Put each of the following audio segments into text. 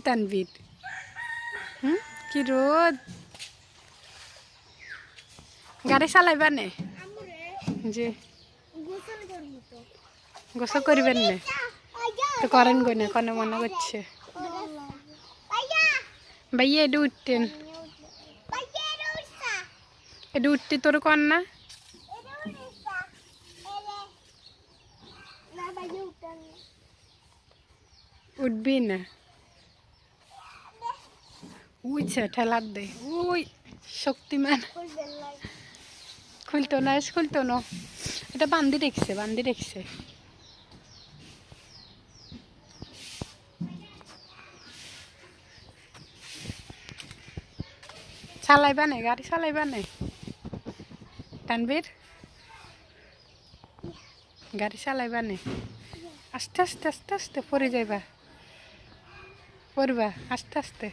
তানভীর কি রোদ গাড়ি চালাইবা নে যে গোসল করিবেন নে তো করেন গই না কনে মনে করছে ভাইয়া এটা উঠতেন এটা উঠতে তোর কর না উঠবি না উইছে ঠেলার দে ওই শক্তিমান খুলতো না খুলতো না এটা বান্ধি রেখছে চালাইবা নে গাড়ি চালাইবা নে তানভীর গাড়ি চালাইবা নে আস্তে আস্তে আস্তে আস্তে পড়ে যাইবা পড়বা আস্তে আস্তে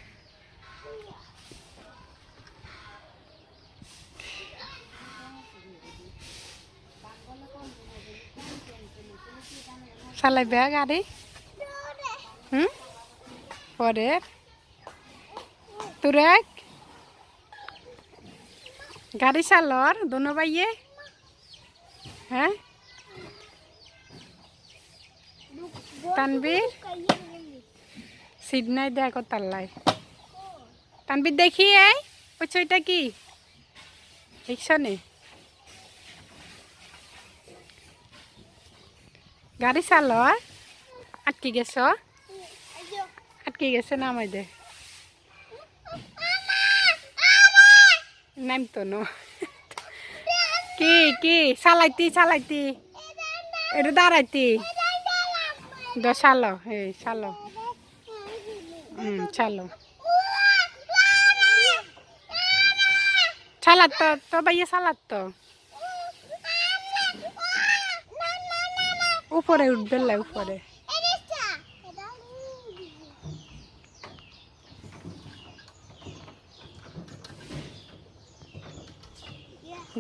চালাইবা গাড়ি পরে তোর গাড়ি চালর দোনো ভাইয়ে হ্যাঁ তানভীর সিট নাই দেখো তাল্লাই তানভীর দেখি এই ওইটা কি দেখছো নে গাড়ি চালো আটকে গেছে নামাই দে নামতো না কি চালাইতি এটা দাঁড়াইতি চালো চালো চালো চালাত তো ভাইয়া চালাত তো উপরে উঠবে উপরে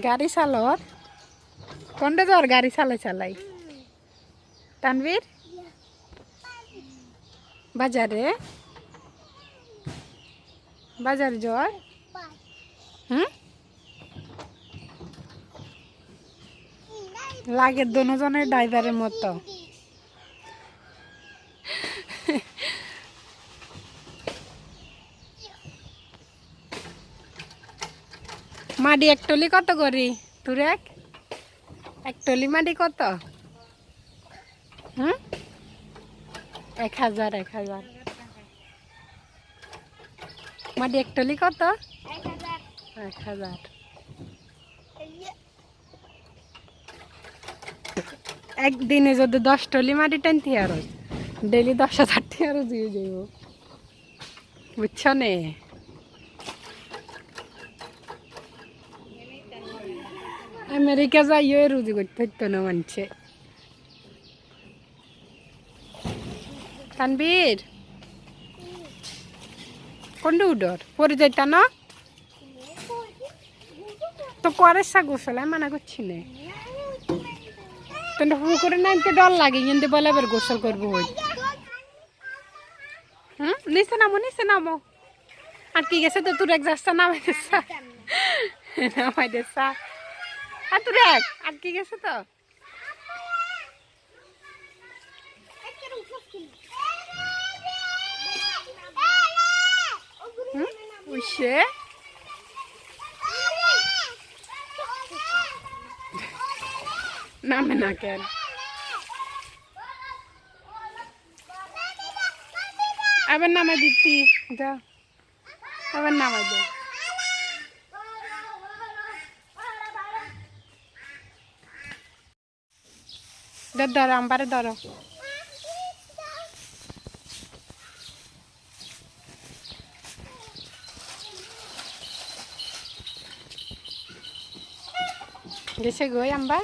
গাড়ি চালর কোনটা জ্বর গাড়ি চালাই তানভীর বাজারে জ্বর লাগে দুজনের ড্রাইভারের মতো মাটি এক টলি কত করি তোর এক টলি মাটি কত 1000 মাটি এক টলি কত 1000 একদিনে যদি 10 টলি মাটি টানতে আর ডেলি 10,000 টাকা দিয়ে যাইব বুঝছ নে আমেরিকা যাইও রুজি করতে হইতো না মানছে তানভীর কোনটা উডর পরে যাইতা না তো করে গোসল মানা করছি না তো পুকুরে নামতে ডর লাগে কিন্তু বলে এবার গোসল করবো নিচে নামো আর কি গেছে তো তোর এক যাস্তা নামাই দেসা আর তোর আর কি গেছে তো উসে নামে না কেন আবার নামাই দিতি যা আবার নামাই দে ধরো আম্বারে ধরো গেছে গই আম্বা